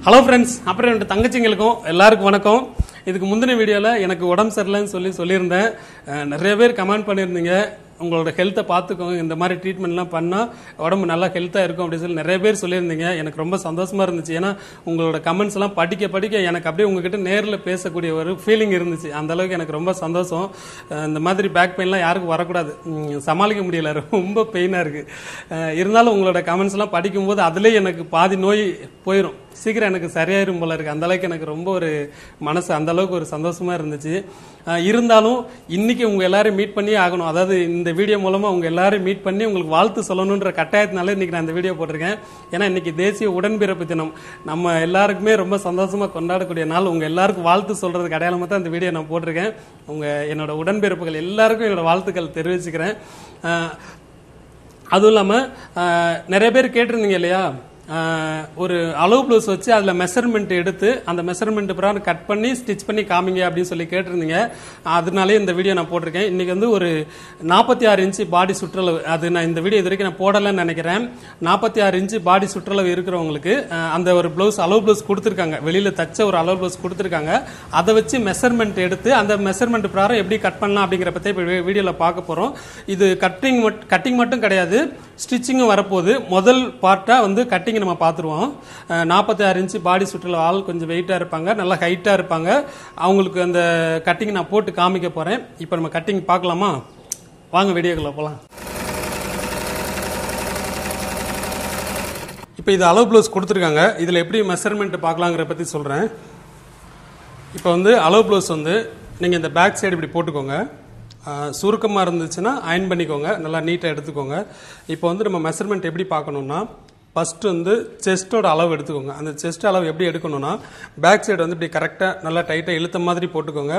Hello friends, அப்புறம் என்னோட தங்கச்சிங்களுக்கும் எல்லாருக்கும் வணக்கம். இதுக்கு முந்தின வீடியோவில் எனக்கு உடம்பு சரியில்லைன்னு சொல்லியிருந்தேன். நிறைய பேர் கமெண்ட் பண்ணியிருந்தீங்க, உங்களோட ஹெல்த்தை பார்த்துக்கோங்க, இந்த மாதிரி ட்ரீட்மெண்ட்லாம் பண்ணால் உடம்பு நல்லா ஹெல்த்தாக இருக்கும் அப்படின்னு சொல்லி நிறைய பேர் சொல்லியிருந்தீங்க. எனக்கு ரொம்ப சந்தோஷமாக இருந்துச்சு. ஏன்னா உங்களோட கமெண்ட்ஸ் எல்லாம் படிக்க எனக்கு அப்படியே உங்ககிட்ட நேரில் பேசக்கூடிய ஒரு ஃபீலிங் இருந்துச்சு. அந்த அளவுக்கு எனக்கு ரொம்ப சந்தோஷம். இந்த மாதிரி பேக் பெயின்லாம் யாருக்கும் வரக்கூடாது, சமாளிக்க முடியல, ரொம்ப பெயினாக இருக்குது. இருந்தாலும் உங்களோட கமெண்ட்ஸ்லாம் படிக்கும்போது அதுலேயே எனக்கு பாதி நோய் போயிடும், சீக்கிரம் எனக்கு சரியாயிரும் போல இருக்கு. அந்த அளவுக்கு எனக்கு ரொம்ப ஒரு மனசு அந்த அளவுக்கு ஒரு சந்தோஷமா இருந்துச்சு. இருந்தாலும் இன்னைக்கு உங்க எல்லாரும் மீட் பண்ணி ஆகணும். அதாவது இந்த வீடியோ மூலமா உங்க எல்லாரும் மீட் பண்ணி உங்களுக்கு வாழ்த்து சொல்லணும்ன்ற கட்டாயத்தினால இன்னைக்கு நான் இந்த வீடியோ போட்டிருக்கேன். ஏன்னா இன்னைக்கு தேசிய உடன்பிறப்பு தினம், நம்ம எல்லாருக்குமே ரொம்ப சந்தோஷமா கொண்டாடக்கூடிய நாள். உங்க எல்லாருக்கும் வாழ்த்து சொல்றதுக்கு அடையாளமா தான் இந்த வீடியோ நான் போட்டிருக்கேன். என்னோட உடன்பிறப்புகள் எல்லாருக்கும் என்னோட வாழ்த்துக்கள் தெரிவிச்சுக்கிறேன். அதுவும் இல்லாம நிறைய பேர் கேட்டிருந்தீங்க இல்லையா, ஒரு அளவு ப்ளவுஸ் வச்சு அதில் மெஷர்மெண்ட் எடுத்து அந்த மெஷர்மெண்ட் பிறகு கட் பண்ணி ஸ்டிச் பண்ணி காமிங்க அப்படின்னு சொல்லி கேட்டிருந்தீங்க. அதனாலே இந்த வீடியோ நான் போட்டிருக்கேன். இன்னைக்கு வந்து ஒரு 46 இன்ச்சு பாடி சுற்றளவு, அது நான் இந்த வீடியோ இது வரைக்கும் நான் போடலன்னு நினைக்கிறேன். 46 இன்ச்சு பாடி சுற்றளவு இருக்கிறவங்களுக்கு அந்த ஒரு ப்ளவுஸ் அளவு ப்ளவுஸ் கொடுத்துருக்காங்க, வெளியில் தச்ச ஒரு அளவு ப்ளவுஸ் கொடுத்துருக்காங்க. அதை வச்சு மெஷர்மெண்ட் எடுத்து அந்த மெஷர்மெண்ட் பிரகாரம் எப்படி கட் பண்ணலாம் அப்படிங்கிற பற்றி இப்போ வீடியோவில் பார்க்க போகிறோம். இது கட்டிங் மட்டும் கிடையாது, ஸ்டிச்சிங்கும் வரப்போகுது. முதல் பார்ட்டாக வந்து கட்டிங் நம்ம பார்த்துருவோம். 46 இன்ச்சு பாடி சுற்றளவு, ஆள் கொஞ்சம் வெயிட்டாக இருப்பாங்க, நல்லா ஹைட்டாக இருப்பாங்க. அவங்களுக்கு அந்த கட்டிங் நான் போட்டு காமிக்க போகிறேன். இப்போ நம்ம கட்டிங் பார்க்கலாமா? வாங்க வீடியோக்குள்ள போகலாம். இப்போ இது அளவு ப்ளவுஸ் கொடுத்துருக்காங்க, இதில் எப்படி மெஷர்மெண்ட் பார்க்கலாங்கிற பற்றி சொல்கிறேன். இப்போ வந்து அளவு ப்ளவுஸ் வந்து நீங்கள் இந்த பேக் சைடு இப்படி போட்டுக்கோங்க. சுருக்கமாக இருந்துச்சுன்னா அயன் பண்ணிக்கோங்க, நல்லா நீட்டாக எடுத்துக்கோங்க. இப்போ வந்து நம்ம மெஷர்மெண்ட் எப்படி பார்க்கணுன்னா, ஃபஸ்ட்டு வந்து செஸ்ட்டோட அளவு எடுத்துக்கோங்க. அந்த செஸ்ட் அளவு எப்படி எடுக்கணும்னா, பேக் சைடு வந்து இப்படி கரெக்டாக நல்லா டைட்டாக இழுத்த மாதிரி போட்டுக்கோங்க.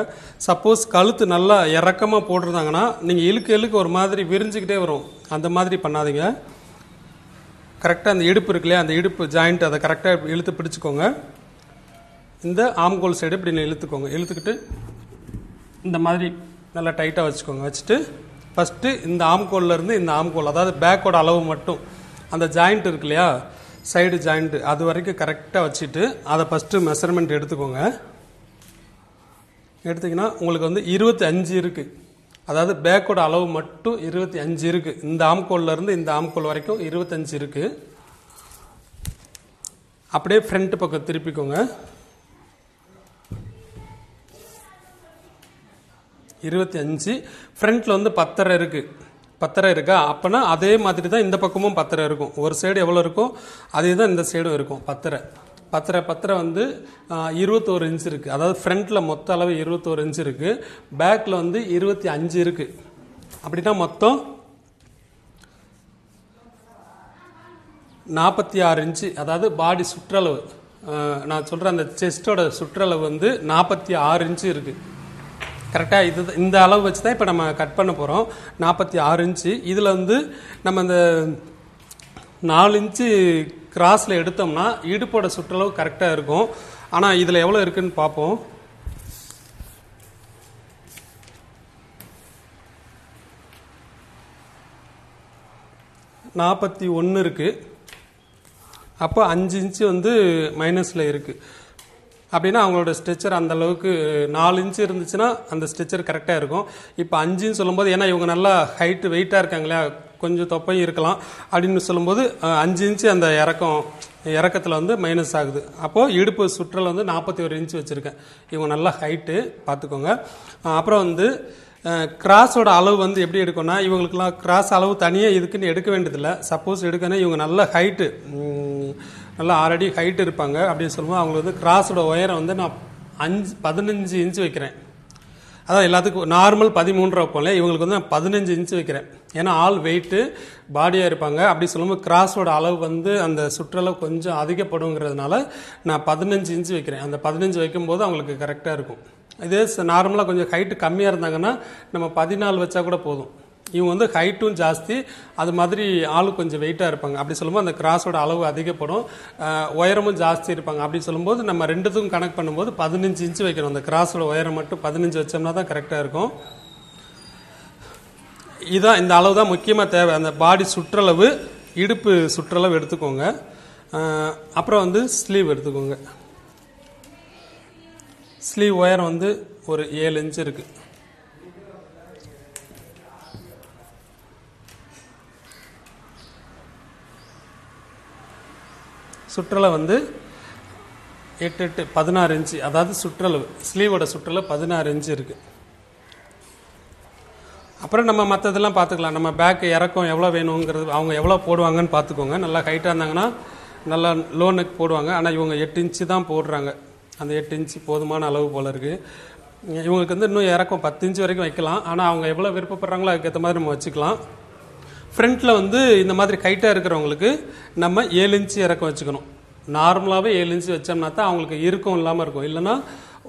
சப்போஸ் கழுத்து நல்லா இறக்கமாக போட்டிருந்தாங்கன்னா நீங்கள் இழுக்க ஒரு மாதிரி விரிஞ்சுக்கிட்டே வரும், அந்த மாதிரி பண்ணாதீங்க. கரெக்டாக அந்த இடுப்பு இருக்கு இல்லையா, அந்த இடுப்பு ஜாயிண்ட் அதை கரெக்டாக இழுத்து பிடிச்சிக்கோங்க. இந்த ஆம்கோல் சைடு இப்படி இழுத்துக்கோங்க. இழுத்துக்கிட்டு இந்த மாதிரி நல்லா டைட்டாக வச்சுக்கோங்க. வச்சுட்டு ஃபஸ்ட்டு இந்த ஆம்கோல்லேருந்து இந்த ஆம்கோல், அதாவது பேக்கோட அளவு மட்டும், அந்த ஜாயிண்ட் இருக்கு இல்லையா, சைடு ஜாயிண்ட், அது வரைக்கும் கரெக்டாக வச்சுட்டு அதை ஃபஸ்ட்டு மெஷர்மெண்ட் எடுத்துக்கோங்க. எடுத்திங்கன்னா உங்களுக்கு வந்து 25 இருக்குது. அதாவது பேக்கோட அளவு மட்டும் 25 இருக்குது. இந்த ஆம்கோல்லேருந்து இந்த ஆம்கோல் வரைக்கும் 25 இருக்குது. அப்படியே ஃப்ரண்ட் பக்கம் திருப்பிக்கோங்க. 25. ஃப்ரண்ட்டில் வந்து 10.5 இருக்குது. 10.5 இருக்கா, அப்போனா அதே மாதிரி தான் இந்த பக்கமும் 10.5 இருக்கும். ஒரு சைடு எவ்வளோ இருக்கும் அதே தான் இந்த சைடும் இருக்கும். 10.5 வந்து 21 இன்ச் இருக்குது. அதாவது ஃப்ரண்ட்டில் மொத்த அளவு 21 இன்ச் இருக்குது, பேக்கில் வந்து 25 இருக்குது. அப்படின்னா மொத்தம் 46 இன்ச்சு. அதாவது பாடி சுற்றளவு, நான் சொல்கிறேன் அந்த செஸ்டோட சுற்றளவு வந்து 46 இன்ச்சு இருக்குது. கரெக்டாக இது இந்த அளவு வச்சு தான் இப்போ நம்ம கட் பண்ண போகிறோம். 46 இன்ச்சு. இதில் வந்து நம்ம இந்த 4 இன்ச்சு கிராஸில் எடுத்தோம்னா இடுப்போட சுற்றளவு கரெக்டாக இருக்கும். ஆனால் இதில் எவ்வளோ இருக்குன்னு பார்ப்போம். $41 இருக்குது. அப்போ 5 இன்ச்சு வந்து மைனஸில் இருக்குது. அப்படின்னா அவங்களோட ஸ்ட்ரெச்சர் அந்த அளவுக்கு 4 இன்ச்சு இருந்துச்சுன்னா அந்த ஸ்ட்ரெச்சர் கரெக்டாக இருக்கும். இப்போ 5ன்னு சொல்லும்போது, ஏன்னா இவங்க நல்லா ஹைட்டு வெயிட்டாக இருக்காங்களா, கொஞ்சம் தொப்பையும் இருக்கலாம் அப்படின்னு சொல்லும்போது 5 இன்ச்சு அந்த இறக்கத்தில் வந்து மைனஸ் ஆகுது. அப்போது இடுப்பு சுற்றல் வந்து 41 இன்ச்சு வச்சுருக்கேன். இவங்க நல்லா ஹைட்டு பார்த்துக்கோங்க. அப்புறம் வந்து கிராஸோட அளவு வந்து எப்படி எடுக்கணும்னா, இவங்களுக்குலாம் கிராஸ் அளவு தனியாக இதுக்குன்னு எடுக்க வேண்டியதில்லை. சப்போஸ் எடுக்கணும், இவங்க நல்ல ஹைட்டு, நல்லா 6 அடி ஹைட்டு இருப்பாங்க அப்படின்னு சொல்லும்போது அவங்களுக்கு வந்து கிராஸோட உயரம் வந்து நான் 15 இன்ச்சு வைக்கிறேன். அதான் எல்லாத்துக்கும் நார்மல் 13 வைப்போம்ல, இவங்களுக்கு வந்து நான் 15 இன்ச்சு வைக்கிறேன். ஏன்னா ஆள் வெயிட்டு பாடியாக இருப்பாங்க. அப்படி சொல்லும்போது கிராஸோட அளவு வந்து அந்த சுற்றளவு கொஞ்சம் அதிகப்படுங்கிறதுனால நான் 15 இன்ச்சு வைக்கிறேன். அந்த 15 வைக்கும்போது அவங்களுக்கு கரெக்டாக இருக்கும். இதே நார்மலாக கொஞ்சம் ஹைட்டு கம்மியாக இருந்தாங்கன்னா நம்ம 14 வச்சா கூட போதும். இவங்க வந்து ஹைட்டும் ஜாஸ்தி, அது மாதிரி ஆளு கொஞ்சம் வெயிட்டாக இருப்பாங்க. அப்படி சொல்லும்போது அந்த கிராஸோட அளவு அதிகப்படும், உயரமும் ஜாஸ்தி இருப்பாங்க. அப்படி சொல்லும்போது நம்ம ரெண்டுத்துக்கும் கனெக்ட் பண்ணும்போது 15 இன்ச்சு வைக்கணும். அந்த கிராஸோட உயரம் மட்டும் 15 வச்சோம்னா தான் கரெக்டாக இருக்கும். இதான் இந்த அளவு தான் முக்கியமாக தேவை. அந்த பாடி சுற்றளவு, இடுப்பு சுற்றளவு எடுத்துக்கோங்க. அப்புறம் வந்து ஸ்லீவ் எடுத்துக்கோங்க. ஸ்லீவ் உயரம் வந்து ஒரு 7 இன்ச் இருக்குது. சுற்றளவு வந்து 16 இன்ச்சு, அதாவது சுற்றளவு ஸ்லீவோட சுற்றளவு 16 இன்ச்சு இருக்குது. அப்புறம் நம்ம மற்றதெல்லாம் பார்த்துக்கலாம். நம்ம பேக் இறக்கம் எவ்வளோ வேணுங்கிறது அவங்க எவ்வளோ போடுவாங்கன்னு பார்த்துக்கோங்க. நல்லா ஹைட்டாக இருந்தாங்கன்னா நல்லா லோ நெக் போடுவாங்க. ஆனால் இவங்க 8 இன்ச்சு தான் போடுறாங்க. அந்த 8 இன்ச்சு போதுமான அளவு போல் இருக்குது. இவங்களுக்கு வந்து இன்னும் இறக்கம் 10 இன்ச்சு வரைக்கும் வைக்கலாம். ஆனால் அவங்க எவ்வளோ விருப்பப்படுறாங்களோ அதுக்கேற்ற மாதிரி நம்ம வச்சுக்கலாம். ஃப்ரண்ட்டில் வந்து இந்த மாதிரி ஹைட்டாக இருக்கிறவங்களுக்கு நம்ம 7 இன்ச்சு இறக்கம் வச்சுக்கணும். நார்மலாகவே 7 இன்ச்சு வச்சோம்னா தான் அவங்களுக்கு இறுக்கம் இல்லாமல் இருக்கும். இல்லைன்னா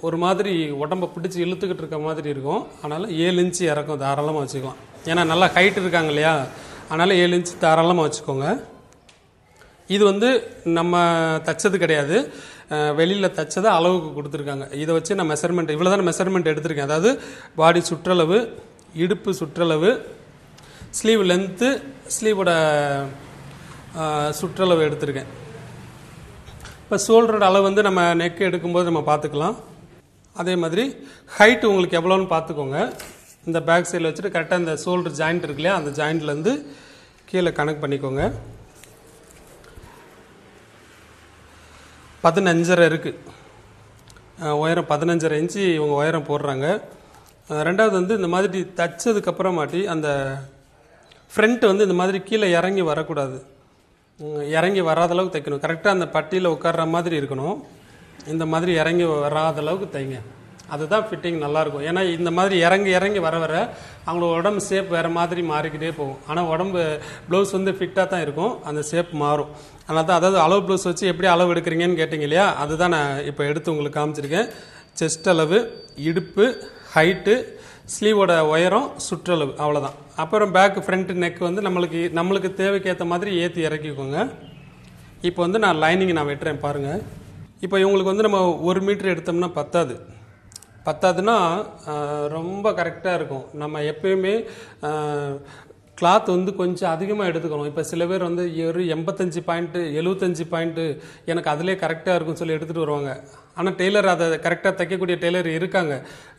ஒரு மாதிரி உடம்பை பிடிச்சி இழுத்துக்கிட்டு இருக்க மாதிரி இருக்கும். அதனால் 7 இன்ச்சு இறக்கம் தாராளமாக வச்சுக்கலாம். ஏன்னா நல்லா ஹைட் இருக்காங்க இல்லையா, அதனால் 7 இன்ச்சு தாராளமாக வச்சுக்கோங்க. இது வந்து நம்ம தைச்சது கிடையாது, வெளியில் தைச்சதை அளவுக்கு கொடுத்துருக்காங்க. இதை வச்சு நான் மெஷர்மெண்ட் இவ்வளோ தான் மெஷர்மெண்ட் எடுத்திருக்கேன். அதாவது பாடி சுற்றளவு, இடுப்பு சுற்றளவு, ஸ்லீவ் லென்த்து, ஸ்லீவோட சுற்றளவு எடுத்திருக்கேன். இப்போ ஷோல்டரோட அளவு வந்து நம்ம நெக் எடுக்கும்போது நம்ம பார்த்துக்கலாம். அதே மாதிரி ஹைட் உங்களுக்கு எவ்வளோன்னு பார்த்துக்கோங்க. இந்த பேக் சைடில் வச்சுட்டு கரெக்டாக இந்த ஷோல்டர் ஜாயிண்ட் இருக்கு இல்லையா, அந்த ஜாயிண்ட்லேருந்து கீழே கனெக்ட் பண்ணிக்கோங்க. 15.5 இருக்குது உயரம். 15.5 இன்ச்சு இவங்க உயரம் போடுறாங்க. ரெண்டாவது வந்து இந்த மாதிரி தைச்சதுக்கப்புறமாட்டி அந்த ஃப்ரண்ட் வந்து இந்த மாதிரி கீழே இறங்கி வரக்கூடாது. இறங்கி வராத அளவுக்கு தைக்கணும். கரெக்டாக அந்த பட்டியில் உட்கார்ற மாதிரி இருக்கணும். இந்த மாதிரி இறங்கி வராத அளவுக்கு தைங்க. அதுதான் ஃபிட்டிங் நல்லாயிருக்கும். ஏன்னா இந்த மாதிரி இறங்கி வர வர அவங்களோட உடம்பு ஷேப் வேறு மாதிரி மாறிக்கிட்டே போகும். ஆனால் உடம்பு ப்ளவுஸ் வந்து ஃபிட்டாக தான் இருக்கும், அந்த ஷேப் மாறும். அதனால தான், அதாவது அளவு ப்ளவுஸ் வச்சு எப்படி அளவு எடுக்கிறீங்கன்னு கேட்டிங்க இல்லையா, அதுதான் நான் இப்போ எடுத்து உங்களுக்கு காமிச்சிருக்கேன். செஸ்ட் அளவு, இடுப்பு, ஹைட்டு, ஸ்லீவோட உயரம், சுற்றளவு, அவ்வளோதான். அப்புறம் பேக் ஃப்ரண்ட் நெக் வந்து நம்மளுக்கு தேவைக்கேற்ற மாதிரி ஏற்றி இறக்கிக்கோங்க. இப்போ வந்து நான் லைனிங் நான் வெட்டுறேன் பாருங்கள். இப்போ இவங்களுக்கு வந்து நம்ம 1 மீட்டர் எடுத்தோம்னா பத்தாதுன்னா ரொம்ப கரெக்டாக இருக்கும். நம்ம எப்பயுமே கிளாத் வந்து கொஞ்சம் அதிகமாக எடுத்துக்கணும். இப்போ சில பேர் வந்து ஒரு 85 பாயிண்ட்டு 75 பாயிண்ட்டு எனக்கு அதிலே கரெக்டாக இருக்கும்னு சொல்லி எடுத்துகிட்டு வருவாங்க. ஆனால் டெய்லர் அதை கரெக்டாக தைக்கக்கூடிய டெய்லர் இருக்காங்க.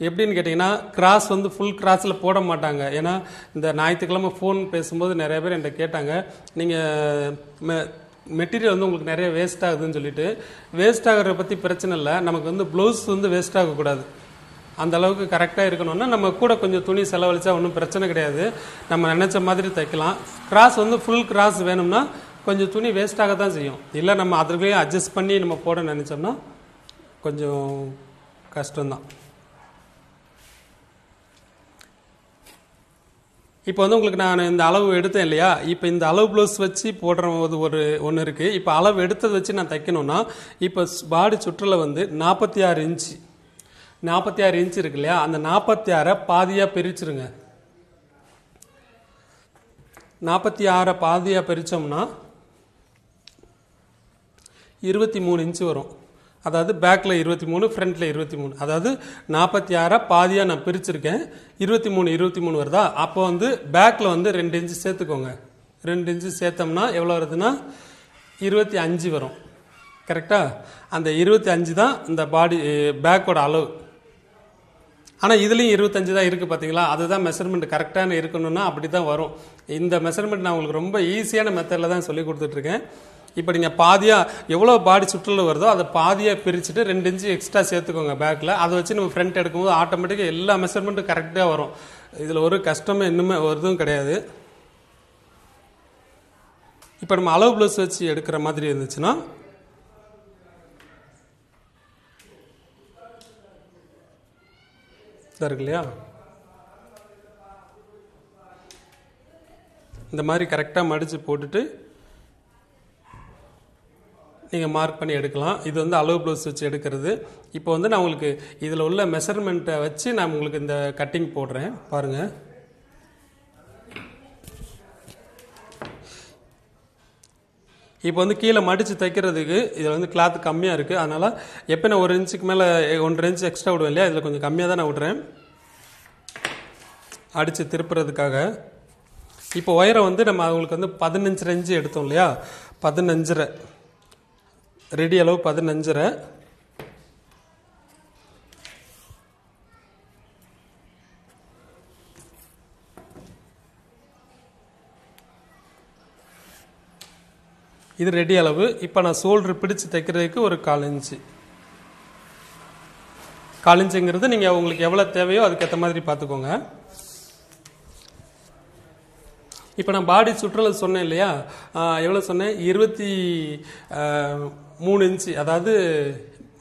எப்படின்னு கேட்டிங்கன்னா கிராஸ் வந்து ஃபுல் கிராஸில் போட மாட்டாங்க. ஏன்னா இந்த ஞாயிற்றுக்கிழமை ஃபோன் பேசும்போது நிறைய பேர் என்கிட்ட கேட்டாங்க, நீங்கள் மெட்டீரியல் வந்து உங்களுக்கு நிறைய வேஸ்ட் ஆகுதுன்னு சொல்லிட்டு. வேஸ்ட் ஆகிறத பற்றி பிரச்சனை இல்லை, நமக்கு வந்து ப்ளவுஸ் வந்து வேஸ்ட் ஆகக்கூடாது. அந்த அளவுக்கு கரெக்டாக இருக்கணும்னா நம்ம கூட கொஞ்சம் துணி செலவழிச்சா ஒன்றும் பிரச்சனை கிடையாது, நம்ம நினச்ச மாதிரி தைக்கலாம். கிராஸ் வந்து ஃபுல் கிராஸ் வேணும்னா கொஞ்சம் துணி வேஸ்ட்டாக தான் செய்யும். இல்லை நம்ம அதுலேயே அட்ஜஸ்ட் பண்ணி நம்ம போட நினச்சோம்னா கொஞ்சம் கஷ்டம்தான். இப்போ வந்து உங்களுக்கு நான் இந்த அளவு எடுத்தேன் இல்லையா, இப்போ இந்த அளவு ப்ளவுஸ் வச்சு போடுற போது ஒன்று இருக்குது. இப்போ அளவு எடுத்ததை வச்சு நான் தைக்கணும்னா இப்போ பாடி சுற்றளவு வந்து 46 இன்ச்சு 46 இன்ச்சு இருக்கு இல்லையா, அந்த 46 பாதியாக பிரிச்சுருங்க. 46 பாதியாக பிரித்தோம்னா 23 இன்ச்சு வரும். அதாவது பேக்கில் 23, ஃப்ரண்ட்டில் 23. அதாவது 46 பாதியாக நான் பிரிச்சுருக்கேன். 23 வருதா. அப்போ வந்து பேக்கில் வந்து 2 இன்ச்சு சேர்த்துக்கோங்க. 2 இன்ச்சு சேர்த்தோம்னா எவ்வளோ வருதுன்னா 25 வரும். கரெக்டாக அந்த 25 தான் இந்த பாடி பேக்கோட அளவு. ஆனால் இதுலேயும் 25 தான் இருக்குது பார்த்தீங்களா. அதுதான் மெஷர்மெண்ட் கரெக்டான இருக்கணும்னா அப்படி தான் வரும். இந்த மெஷர்மெண்ட் நான் உங்களுக்கு ரொம்ப ஈஸியான மெத்தடில் தான் சொல்லி கொடுத்துட்ருக்கேன். இப்போ நீங்கள் பாதியாக எவ்வளோ பாடி சுற்றளவு வருதோ அதை பாதியாக பிரிச்சுட்டு 2 இன்ச்சு எக்ஸ்ட்ரா சேர்த்துக்கோங்க பேக்கில். அதை வச்சு நம்ம ஃப்ரண்ட் எடுக்கும்போது ஆட்டோமேட்டிக்காக எல்லா மெஷர்மெண்ட்டும் கரெக்டாக வரும். இதில் ஒரு கஷ்டமே இன்னுமே எதுவும் கிடையாது. இப்போ நம்ம அளவு ப்ளவுஸ் வச்சு எடுக்கிற மாதிரி இருந்துச்சுன்னா இருக்கு இல்லையா, இந்த மாதிரி கரெக்டாக மடித்து போட்டுட்டு நீங்கள் மார்க் பண்ணி எடுக்கலாம். இது வந்து அளவு ப்ளவுஸ் வச்சு எடுக்கிறது. இப்போ வந்து நான் உங்களுக்கு இதில் உள்ள மெஷர்மெண்ட்டை வச்சு நான் உங்களுக்கு இந்த கட்டிங் போடுறேன் பாருங்கள். இப்போ வந்து கீழே மடித்து தைக்கிறதுக்கு இதில் வந்து கிளாத் கம்மியாக இருக்குது. அதனால் எப்போ நான் 1 இன்ச்சுக்கு மேலே 1.5 இன்ச்சு எக்ஸ்ட்ரா விடுவேன் இல்லையா, இதில் கொஞ்சம் கம்மியாக தான் நான் விடுறேன் அடித்து திருப்புறதுக்காக. இப்போ உயரம் வந்து நம்ம அவங்களுக்கு வந்து 15 இன்ச்சு எடுத்தோம் இல்லையா, 15.5 ரெடி அளவு 15.5. இது ரெடி அளவு. இப்போ நான் ஷோல்டர் பிடிச்சு தைக்கிறதுக்கு ஒரு 1/4 இன்ச்சு. 1/4 இன்ச்சுங்கிறது நீங்கள் உங்களுக்கு எவ்வளோ தேவையோ அதுக்கேற்ற மாதிரி பார்த்துக்கோங்க. இப்போ நான் பாடி சுற்றளவு சொன்னேன் இல்லையா, எவ்வளோ சொன்னேன், 23 இன்ச்சு. அதாவது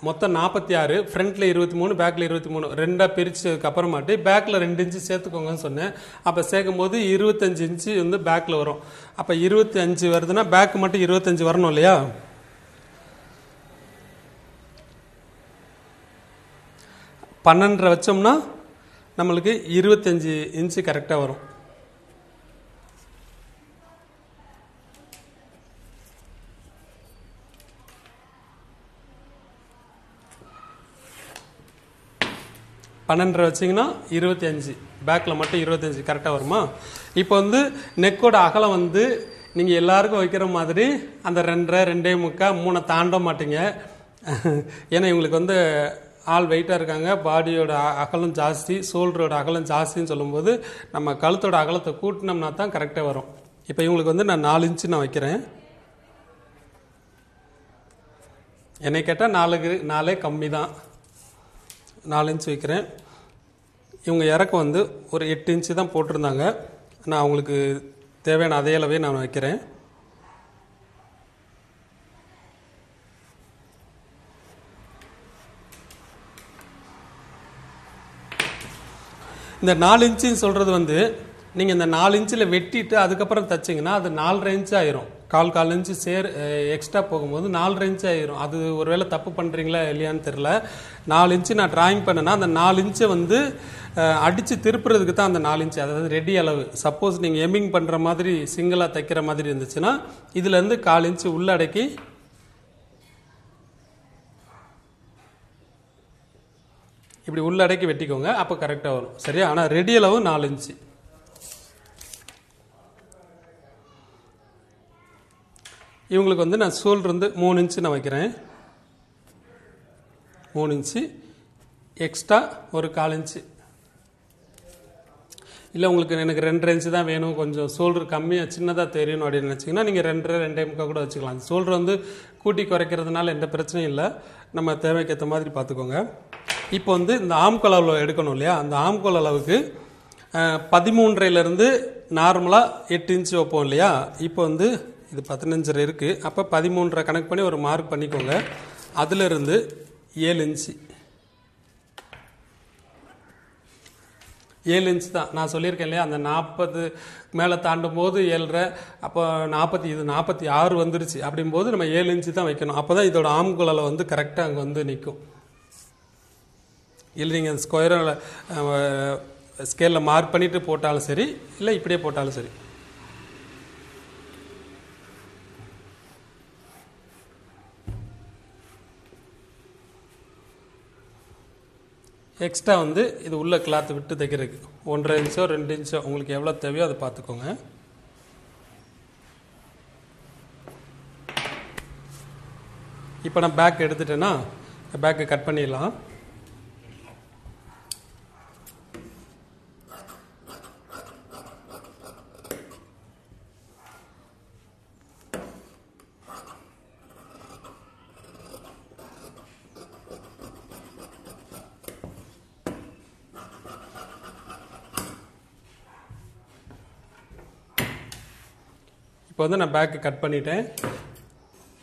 மொத்தம் 46, ஃப்ரண்ட்டில் 23, பேக்கில் 23, ரெண்டாக பிரித்ததுக்கு அப்புறமாட்டி பேக்கில் 2 இன்ச்சு சேர்த்துக்கோங்கன்னு சொன்னேன். அப்போ சேர்க்கும் போது 25 இன்ச்சு வந்து பேக்கில் வரும். அப்போ 25 வருதுன்னா பேக்கு மட்டும் 25 வரணும் இல்லையா. பன்னெண்டரை வச்சோம்னா நம்மளுக்கு 25 இன்ச்சு கரெக்டாக வரும். பன்னெண்டரை வச்சிங்கன்னா 25, பேக்கில் மட்டும் 25 கரெக்டாக வருமா. இப்போ வந்து நெக்கோட அகலம் வந்து நீங்கள் எல்லாருக்கும் வைக்கிற மாதிரி அந்த 2.5, 2.75, 3 தாண்ட மாட்டீங்க. ஏன்னா இவங்களுக்கு வந்து ஆள் வெயிட்டாக இருக்காங்க, பாடியோட அகலம் ஜாஸ்தி, ஷோல்டரோட அகலம் ஜாஸ்தின்னு சொல்லும்போது நம்ம கழுத்தோட அகலத்தை கூட்டினோம்னா தான் கரெக்டாக வரும். இப்போ இவங்களுக்கு வந்து நான் 4 இன்ச்சு நான் வைக்கிறேன். என்னை கேட்டால் 4 கம்மி தான், 4 இன்ச்சு வைக்கிறேன். இவங்க இறக்கம் வந்து ஒரு 8 இன்ச்சு தான் போட்டிருந்தாங்க. நான் அவங்களுக்கு தேவையான அதே அளவே நான் வைக்கிறேன். இந்த 4 இன்ச்சுன்னு சொல்கிறது வந்து நீங்கள் இந்த 4 இன்ச்சில் வெட்டிட்டு அதுக்கப்புறம் தைச்சிங்கன்னா அது 4.5 இன்ச்சு ஆயிரும். 1/4 இன்ச்சு எக்ஸ்ட்ரா போகும்போது 4.5 இன்ச்சு ஆயிரும். அது ஒருவேளை தப்பு பண்ணுறீங்களா இல்லையான்னு தெரில. 4 இன்ச்சு நான் டிராயிங் பண்ணேன்னா அந்த 4 இன்ச்சை வந்து அடித்து திருப்புறதுக்கு தான் அந்த 4 இன்ச்சு, அதாவது ரெடி அளவு. சப்போஸ் நீங்கள் எம்மிங் பண்ணுற மாதிரி சிங்கிளாக தைக்கிற மாதிரி இருந்துச்சுன்னா இதுலேருந்து 1/4 இன்ச்சு உள்ளடக்கி இப்படி உள்ளடக்கி வெட்டிக்கோங்க. அப்போ கரெக்டாக வரும். சரியா. ஆனால் ரெடி அளவு 4 இன்ச்சு. இவங்களுக்கு வந்து நான் ஷோல்டர் வந்து 3 இன்ச்சு நான் வைக்கிறேன். 3 இன்ச்சு எக்ஸ்ட்ரா ஒரு 1/4 இன்ச்சு. இல்லை உங்களுக்கு எனக்கு 2.5 இன்ச்சு தான் வேணும், கொஞ்சம் ஷோல்டர் கம்மியாக சின்னதாக தெரியணும் அப்படின்னு நினச்சிங்கன்னா நீங்கள் 2.5, 2.25 கூட வச்சுக்கலாம். ஷோல்டர் வந்து கூட்டி குறைக்கிறதுனால எந்த பிரச்சனையும் இல்லை. நம்ம தேவைக்கேற்ற மாதிரி பார்த்துக்கோங்க. இப்போ வந்து இந்த ஆம்கோல் அளவு எடுக்கணும் இல்லையா, அந்த ஆம்கோல் அளவுக்கு 13.5லேருந்து நார்மலாக 8 இன்ச்சு வைப்போம் இல்லையா. இப்போ வந்து இது 15.5 இருக்குது. அப்போ 13.5 கணக்கு பண்ணி ஒரு மார்க் பண்ணிக்கோங்க. அதிலிருந்து 7 இன்ச்சு, 7 இன்ச்சு தான் நான் சொல்லியிருக்கேன் இல்லையா. அந்த 40 மேலே தாண்டும் போது 7.5, அப்போ 46 வந்துருச்சு. அப்படிங்கும்போது நம்ம 7 இன்ச்சு தான் வைக்கணும். அப்போ தான் இதோட ஆம்கோல் அளவு வந்து கரெக்டாக அங்கே வந்து நிற்கும். இல்லை நீங்கள் ஸ்கொயரில் ஸ்கேலில் மார்க் பண்ணிவிட்டு போட்டாலும் சரி, இல்லை இப்படியே போட்டாலும் சரி. எக்ஸ்ட்ரா வந்து இது உள்ள கிளாத் விட்டு தைக்கிறதுக்கு 1.5 இன்ச்சோ 2 இன்ச்சோ உங்களுக்கு எவ்வளோ தேவையோ அதை பார்த்துக்கோங்க. இப்போ நான் பேக் எடுத்துட்டேன்னா பேக்கை கட் பண்ணிடலாம். இப்போ வந்து நான் பேக்கு கட் பண்ணிட்டேன்.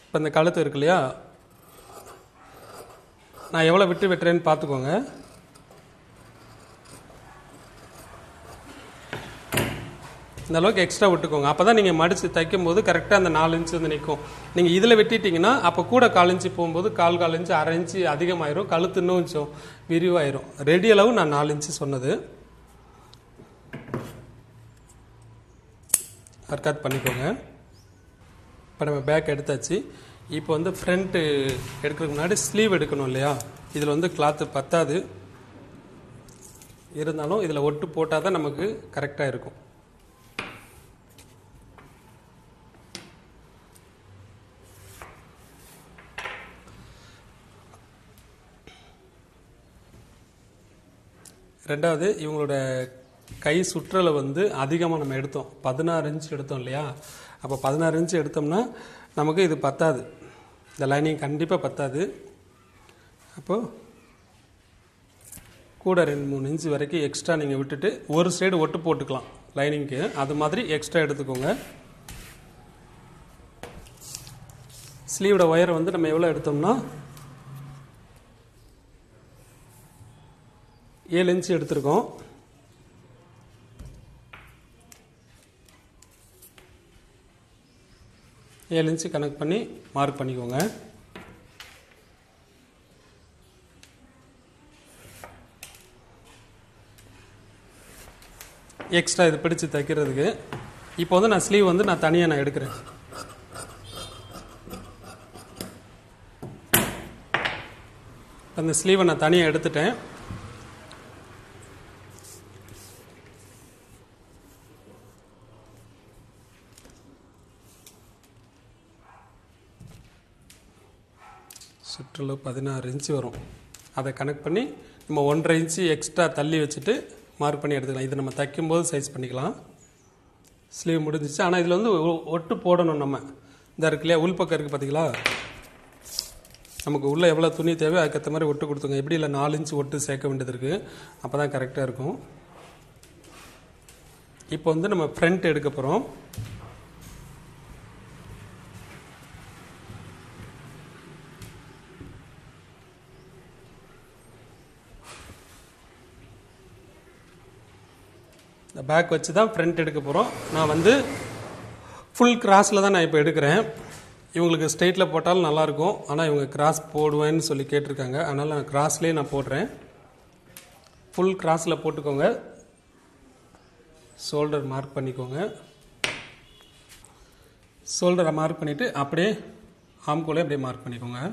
இப்போ இந்த கழுத்து இருக்கு இல்லையா, நான் எவ்வளோ விட்டு வெட்டுறேன்னு பார்த்துக்கோங்க. இந்த அளவுக்கு எக்ஸ்ட்ரா விட்டுக்கோங்க. அப்போ தான் நீங்கள் மடித்து தைக்கும் போது கரெக்டாக அந்த 4 இன்ச்சு வந்து நிற்கும். நீங்கள் இதில் வெட்டிட்டிங்கன்னா அப்போ கூட 1/4 இன்ச்சு போகும்போது 1/4 இன்ச்சு 1/2 இன்ச்சு அதிகமாயிரும், கழுத்து இன்னும் கொஞ்சம் விரிவாயிரும். ரெடி அளவு நான் 4 இன்ச்சு சொன்னது. கட் பண்ணிக்கோங்க. இப்போ நம்ம பேக் எடுத்தாச்சு. இப்போ வந்து ஃப்ரண்ட்டு எடுக்கிறதுக்கு முன்னாடி ஸ்லீவ் எடுக்கணும் இல்லையா. இதில் வந்து கிளாத்து பத்தாது, இருந்தாலும் இதில் ஒட்டு போட்டால் தான் நமக்கு கரெக்டாக இருக்கும். ரெண்டாவது இவங்களோட கை சுற்றலை வந்து அதிகமாக நம்ம எடுத்தோம், 16 இன்ச் எடுத்தோம் இல்லையா? அப்போ 16 இன்ச் எடுத்தோம்னா நமக்கு இது பத்தாது, இந்த லைனிங் கண்டிப்பாக பத்தாது. அப்போது கூட 2-3 இன்ச் வரைக்கும் எக்ஸ்ட்ரா நீங்கள் விட்டுட்டு ஒரு சைடு ஒட்டு போட்டுக்கலாம் லைனிங்க்கு, அது மாதிரி எக்ஸ்ட்ரா எடுத்துக்கோங்க. ஸ்லீவோட ஒயரை வந்து நம்ம எவ்வளோ எடுத்தோம்னா 7 இன்ச் எடுத்திருக்கோம். ஏழு இன்ச்சு கனெக்ட் பண்ணி மார்க் பண்ணிக்கோங்க. எக்ஸ்ட்ரா இது பிடிச்சு தைக்கிறதுக்கு இப்போ வந்து நான் ஸ்லீவ் வந்து நான் தனியாக நான் எடுக்கிறேன். அந்த ஸ்லீவை நான் தனியாக எடுத்துட்டேன். சுற்றளவு 16 இன்ச்சு வரும். அதை கனெக்ட் பண்ணி நம்ம 1.5 இன்ச்சு எக்ஸ்ட்ரா தள்ளி வச்சுட்டு மார்க் பண்ணி எடுத்துக்கலாம். இது நம்ம தைக்கும்போது சைஸ் பண்ணிக்கலாம். ஸ்லீவ் முடிஞ்சிச்சு. ஆனால் இதில் வந்து ஒட்டு போடணும். நம்ம இந்த இருக்கு இல்லையா, உள்பக்கம் இருக்குது பார்த்தீங்களா, நமக்கு உள்ளே எவ்வளோ துணி தேவை அதுக்கேற்ற மாதிரி ஒட்டு கொடுத்துங்க. எப்படி இல்லை 4 இன்ச்சு ஒட்டு சேர்க்க வேண்டியது இருக்குது, அப்போ தான் கரெக்டாக இருக்கும். இப்போ வந்து நம்ம ஃப்ரண்ட் எடுக்க போகிறோம். இந்த பேக் வச்சு தான் ஃப்ரண்ட் எடுக்க போகிறோம். நான் வந்து ஃபுல் கிராஸில் தான் நான் இப்போ எடுக்கிறேன். இவங்களுக்கு ஸ்ட்ரெயிட்டில் போட்டாலும் நல்லாயிருக்கும், ஆனால் இவங்க கிராஸ் போடுவேன்னு சொல்லி கேட்டிருக்காங்க, அதனால் நான் கிராஸ்லேயே நான் போடுறேன். ஃபுல் கிராஸில் போட்டுக்கோங்க. ஷோல்டர் மார்க் பண்ணிக்கோங்க. ஷோல்டரை மார்க் பண்ணிவிட்டு அப்படியே ஆம்கோலே அப்படியே மார்க் பண்ணிக்கோங்க.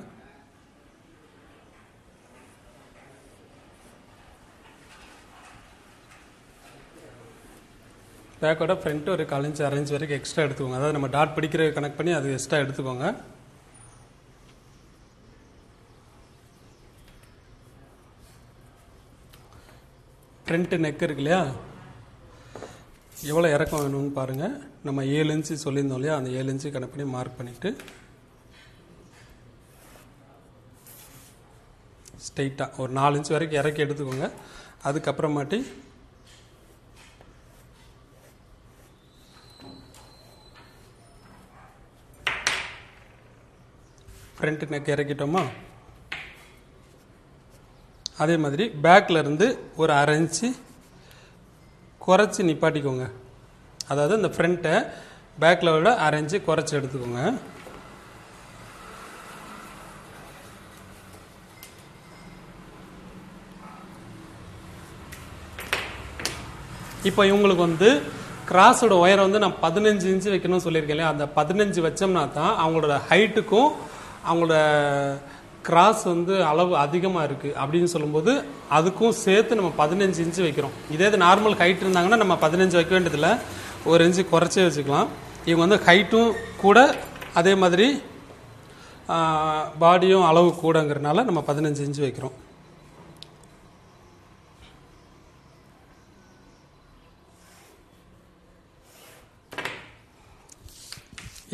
பேக்கோட ஃப்ரண்ட்டு ஒரு 1/4 இன்ச் 1/2 இன்ச் வரைக்கும் எக்ஸ்ட்ரா எடுத்துக்கோங்க. அதாவது நம்ம டாட் பிடிக்கிற கனெக்ட் பண்ணி அது எக்ஸ்ட்ரா எடுத்துக்கோங்க. ஃப்ரண்ட்டு நெக் இருக்கு இல்லையா, எவ்வளோ இறக்கம் வேணும்னு பாருங்கள். நம்ம 7 இன்ச்சு சொல்லியிருந்தோம் இல்லையா, அந்த 7 இன்ச்சு கனெக்ட் பண்ணி மார்க் பண்ணிவிட்டு ஸ்ட்ரெயிட்டாக ஒரு 4 இன்ச் வரைக்கும் இறக்கி எடுத்துக்கோங்க. அதுக்கப்புறமாட்டி ஃப்ரண்ட் நெக் இறக்கிட்டோமா, அதே மாதிரி பேக்கில் இருந்து ஒரு 1/2 இன்ச்சு குறைச்சி நிப்பாட்டிக்கோங்க. அதாவது இந்த ஃப்ரண்ட்டை பேக்கில் விட 1/2 இன்ச்சு குறைச்சி எடுத்துக்கோங்க. இப்போ இவங்களுக்கு வந்து கிராஸோட ஒயரை வந்து நான் 15 இன்ச்சு வைக்கணும்னு சொல்லியிருக்கேன் இல்லையா, அந்த 15 வச்சோம்னா தான் அவங்களோட ஹைட்டுக்கும் அவங்களோட கிராஸ் வந்து அளவு அதிகமாக இருக்குது அப்படின்னு சொல்லும்போது அதுக்கும் சேர்த்து நம்ம 15 இன்ச்சு வைக்கிறோம். இதே இது நார்மல் ஹைட் இருந்தாங்கன்னா நம்ம 15 வைக்க வேண்டியதில்லை, 1 இன்ச்சு குறைச்சே வச்சுக்கலாம். இவங்க வந்து ஹைட்டும் கூட அதே மாதிரி பாடியும் அளவு கூடங்கிறனால நம்ம 15 இன்ச்சு வைக்கிறோம்.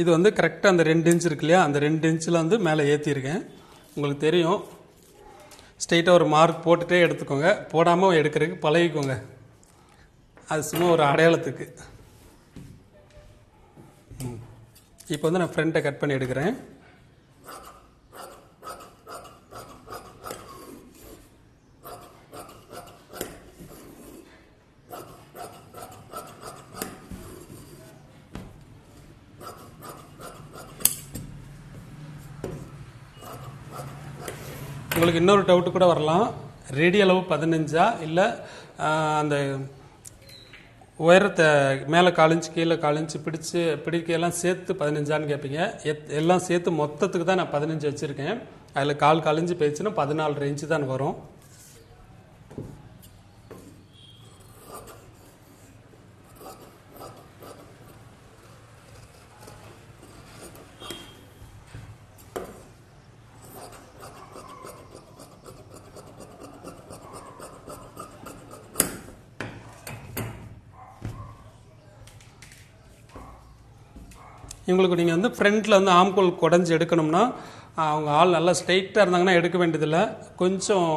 இது வந்து கரெக்டாக அந்த 2 இன்ச் இருக்கு இல்லையா, அந்த 2 இன்ச்சில் வந்து மேலே ஏற்றிருக்கேன். உங்களுக்கு தெரியும், ஸ்ட்ரெயிட்டாக ஒரு மார்க் போட்டுகிட்டே எடுத்துக்கோங்க, போடாமல் எடுக்கிறதுக்கு பழகிக்கோங்க. அது சும்மா ஒரு அடையாளத்துக்கு. இப்போ வந்து நான் ஃப்ரண்ட்டை கட் பண்ணி எடுக்கிறேன். உங்களுக்கு இன்னொரு டவுட்டு கூட வரலாம், ரெடி அளவு 15 இல்லை அந்த உயரத்தை மேலே 1/4 இன்ச்சு கீழே 1/4 இன்ச்சு பிடிக்கலாம் சேர்த்து 15 கேட்பீங்க. எல்லாம் சேர்த்து மொத்தத்துக்கு தான் நான் 15 வச்சுருக்கேன். அதில் 1/4 இன்ச்சு போயிடுச்சுன்னா 14.5 இன்ச்சு தான் வரும். இவங்களுக்கு நீங்கள் வந்து ஃப்ரண்ட்டில் வந்து ஆம்கோல் குடஞ்சி எடுக்கணும்னா அவங்க ஆள் நல்லா ஸ்ட்ரைட்டாக இருந்தாங்கன்னா எடுக்க வேண்டியதில்லை, கொஞ்சம்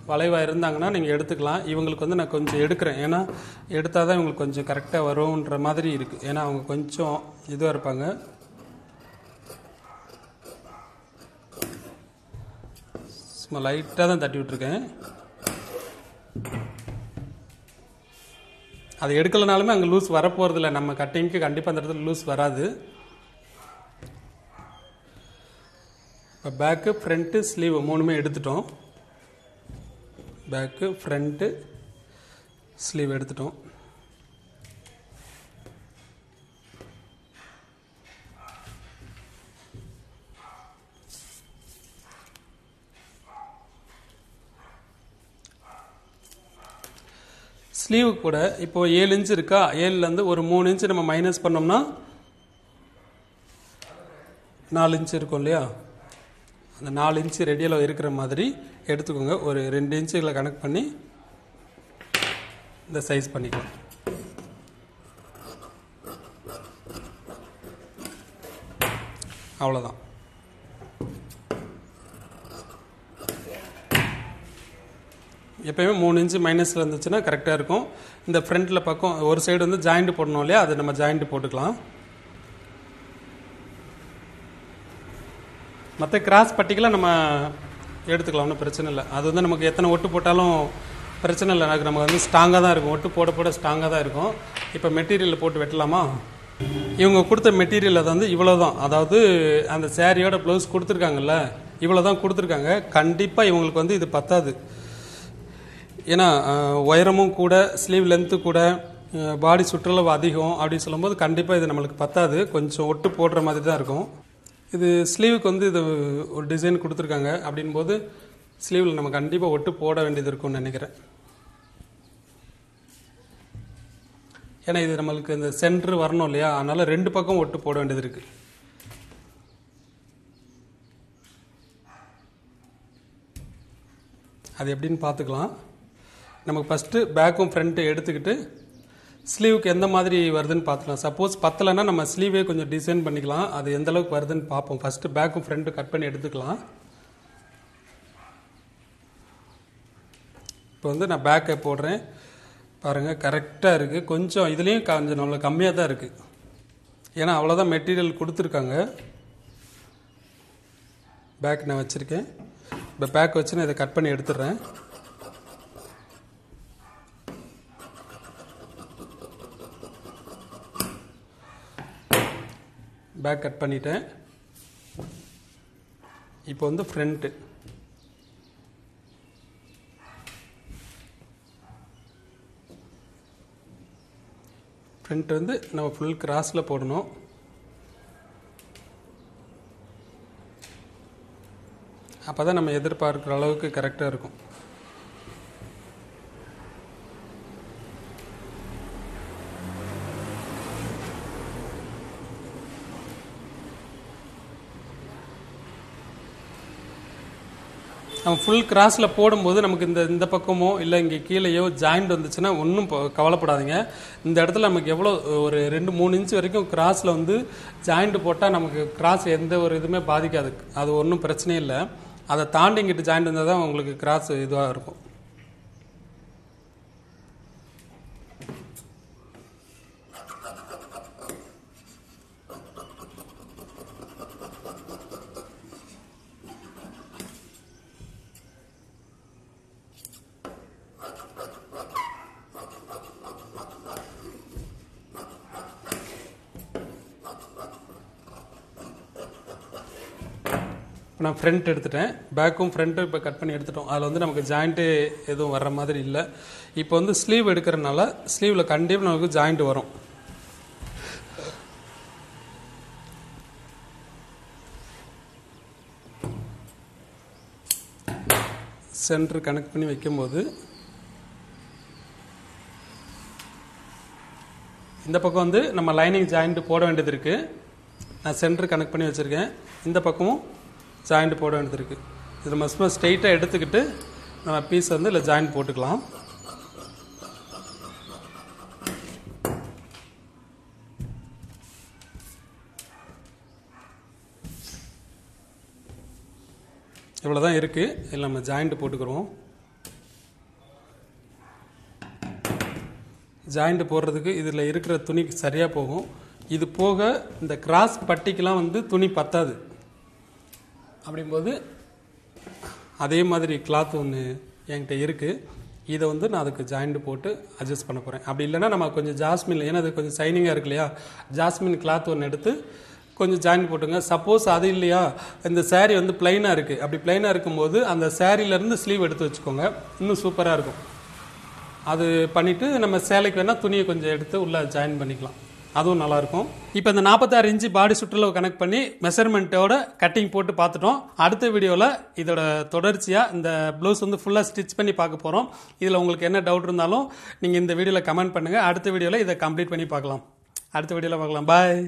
வளைவாக இருந்தாங்கன்னா நீங்கள் எடுத்துக்கலாம். இவங்களுக்கு வந்து நான் கொஞ்சம் எடுக்கிறேன், ஏன்னா எடுத்தால் தான் இவங்களுக்கு கொஞ்சம் கரெக்டாக வரும்ன்ற மாதிரி இருக்குது. ஏன்னா அவங்க கொஞ்சம் இதுவாக இருப்பாங்க. சும்மா லைட்டாக தான் தட்டி விட்டுருக்கேன். அது எடுக்கலனாலுமே அங்கே லூஸ் வரப்போகிறதில்ல, நம்ம கட்டிங்க்கு கண்டிப்பாக அந்த இடத்துல லூஸ் வராது. இப்போ பேக்கு ஃப்ரண்ட்டு ஸ்லீவ் மூணுமே எடுத்துட்டோம். பேக்கு ஃப்ரண்ட்டு ஸ்லீவ் எடுத்துட்டோம். ஸ்லீவு கூட இப்போ 7 இன்ச் இருக்கா, 7லேருந்து ஒரு 3 இன்ச்சு நம்ம மைனஸ் பண்ணோம்னா 4 இன்ச்சு இருக்கும் இல்லையா, அந்த 4 இன்ச்சு ரெடியில் இருக்கிற மாதிரி எடுத்துக்கோங்க. ஒரு 2 இன்ச்சுகளை கனெக்ட் பண்ணி இந்த சைஸ் பண்ணிக்கலாம். அவ்வளோதான். எப்போயுமே 3 இன்ச்சு மைனஸில் இருந்துச்சுன்னா கரெக்டாக இருக்கும். இந்த ஃப்ரண்ட்டில் பக்கம் ஒரு சைடு வந்து ஜாயிண்ட் போடணும் இல்லையா, அது நம்ம ஜாயிண்ட் போட்டுக்கலாம். மற்ற கிராஸ் பட்டிக்கெலாம் நம்ம எடுத்துக்கலாம், ஒன்றும் பிரச்சனை இல்லை. அது வந்து நமக்கு எத்தனை ஒட்டு போட்டாலும் பிரச்சனை இல்லை, எனக்கு நம்ம வந்து ஸ்ட்ராங்காக தான் இருக்கும், ஒட்டு போட போட ஸ்ட்ராங்காக தான் இருக்கும். இப்போ மெட்டீரியலில் போட்டு வெட்டலாமா? இவங்க கொடுத்த மெட்டீரியல் அது வந்து இவ்வளோ தான், அதாவது அந்த சேரீயோட ப்ளவுஸ் கொடுத்துருக்காங்கல்ல, இவ்வளோ தான் கொடுத்துருக்காங்க. கண்டிப்பாக இவங்களுக்கு வந்து இது பத்தாது, ஏன்னா உயரமும் கூட, ஸ்லீவ் லென்த்து கூட, பாடி சுற்றளவு அதிகம் அப்படின்னு சொல்லும்போது கண்டிப்பாக இது நம்மளுக்கு பத்தாது, கொஞ்சம் ஒட்டு போடுற மாதிரி தான் இருக்கும். இது ஸ்லீவுக்கு வந்து இது ஒரு டிசைன் கொடுத்துருக்காங்க அப்படின்போது ஸ்லீவில் நம்ம கண்டிப்பாக ஒட்டு போட வேண்டியது இருக்கும்னு நினைக்கிறேன். ஏன்னா இது நம்மளுக்கு இந்த சென்டர் வரணும் இல்லையா, அதனால் 2 பக்கம் ஒட்டு போட வேண்டியது இருக்குது. அது எப்படின்னு பார்த்துக்கலாம். நமக்கு ஃபஸ்ட்டு பேக்கும் ஃப்ரண்ட்டு எடுத்துக்கிட்டு ஸ்லீவுக்கு எந்த மாதிரி வருதுன்னு பார்த்துக்கலாம். சப்போஸ் பத்தலைன்னா நம்ம ஸ்லீவே கொஞ்சம் டிசைன் பண்ணிக்கலாம், அது எந்த அளவுக்கு வருதுன்னு பார்ப்போம். ஃபஸ்ட்டு பேக்கும் ஃப்ரண்ட்டு கட் பண்ணி எடுத்துக்கலாம். இப்போ வந்து நான் பேக்கை போடுறேன் பாருங்கள், கரெக்டாக இருக்குது. கொஞ்சம் இதுலேயும் கொஞ்சம் நம்மள கம்மியாக தான் இருக்குது, ஏன்னா அவ்வளோதான் மெட்டீரியல் கொடுத்துருக்காங்க. பேக் நான் வச்சுருக்கேன். இப்போ பேக் வச்சு நான் இதை கட் பண்ணி எடுத்துடுறேன். பேக் கட் பண்ணிட்டேன். இப்போ வந்து ஃப்ரண்ட்டு வந்து நம்ம ஃபுல் கிராஸில் போடணும். அப்போ தான் நம்ம எதிர்பார்க்குற அளவுக்கு கரெக்டாக இருக்கும். நம்ம ஃபுல் கிராஸில் போடும்போது நமக்கு இந்த பக்கமோ இல்லை இங்கே கீழேயோ ஜாயிண்ட் வந்துச்சுன்னா ஒன்றும் கவலைப்படாதீங்க. இந்த இடத்துல நமக்கு எவ்வளோ ஒரு 2-3 இன்ச்சு வரைக்கும் கிராஸில் வந்து ஜாயிண்ட் போட்டால் நமக்கு கிராஸ் எந்த ஒரு இதுவுமே பாதிக்காது, அது ஒன்றும் பிரச்சனையே இல்லை. அதை தாண்டி இங்கிட்டு ஜாயிண்ட் வந்தால் தான் உங்களுக்கு கிராஸ் இதுவாக இருக்கும். நான் ஃப்ரண்ட் எடுத்துட்டேன், பேக்கும் ஃப்ரண்ட்டும் இப்போ கட் பண்ணி எடுத்துட்டோம். அதில் வந்து நமக்கு ஜாயிண்ட்டு எதுவும் வர்ற மாதிரி இல்லை. இப்போ வந்து ஸ்லீவ் எடுக்கிறனால ஸ்லீவில் கண்டிப்பாக நமக்கு ஜாயிண்ட் வரும். சென்டர் கனெக்ட் பண்ணி வைக்கும்போது இந்த பக்கம் வந்து நம்ம லைனிங் ஜாயிண்ட் போட வேண்டியது இருக்குது. நான் சென்டர் கனெக்ட் பண்ணி வச்சுருக்கேன், இந்த பக்கமும் ஜாயிண்ட் போட வேண்டியது இருக்குது. இதில் மஸ்ட் ஸ்ட்ரெயிட்டாக எடுத்துக்கிட்டு நம்ம பீஸ் வந்து இல்லை ஜாயிண்ட் போட்டுக்கலாம். இவ்வளோ தான் இருக்குது. இதில் நம்ம ஜாயிண்ட் போட்டுக்கிறோம். ஜாயிண்ட் போடுறதுக்கு இதில் இருக்கிற துணி சரியாக போகும். இது போக இந்த கிராஸ் பட்டிக்கெலாம் வந்து துணி பத்தாது. அப்படிங்கும்போது அதே மாதிரி கிளாத் ஒன்று என்கிட்ட இருக்குது. இதை வந்து நான் அதுக்கு ஜாயிண்ட் போட்டு அட்ஜஸ்ட் பண்ண போகிறேன். அப்படி இல்லைன்னா நம்ம கொஞ்சம் ஜாஸ்மின், ஏன்னா அது கொஞ்சம் ஷைனிங்காக இருக்கு இல்லையா, ஜாஸ்மின் கிளாத் ஒன்று எடுத்து கொஞ்சம் ஜாயின் போட்டுங்க. சப்போஸ் அது இல்லையா, இந்த saree வந்து பிளைனாக இருக்குது. அப்படி பிளைனாக இருக்கும்போது அந்த சாரீலேருந்து ஸ்லீவ் எடுத்து வச்சுக்கோங்க, இன்னும் சூப்பராக இருக்கும். அது பண்ணிவிட்டு நம்ம சேலைக்கு வேணால் துணியை கொஞ்சம் எடுத்து உள்ளே ஜாயின் பண்ணிக்கலாம், அதுவும் நல்லாயிருக்கும். இப்போ இந்த 46 இன்ச்சு பாடி சுற்றளவு கனெக்ட் பண்ணி மெஷர்மெண்ட்டோட கட்டிங் போட்டு பார்த்துட்டோம். அடுத்த வீடியோவில் இதோட தொடர்ச்சியாக இந்த ப்ளவுஸ் வந்து ஃபுல்லாக ஸ்டிச் பண்ணி பார்க்க போகிறோம். இதில் உங்களுக்கு என்ன டவுட் இருந்தாலும் நீங்கள் இந்த வீடியோவில் கமெண்ட் பண்ணுங்கள். அடுத்த வீடியோவில் இதை கம்ப்ளீட் பண்ணி பார்க்கலாம். அடுத்த வீடியோவில் பார்க்கலாம். பாய்.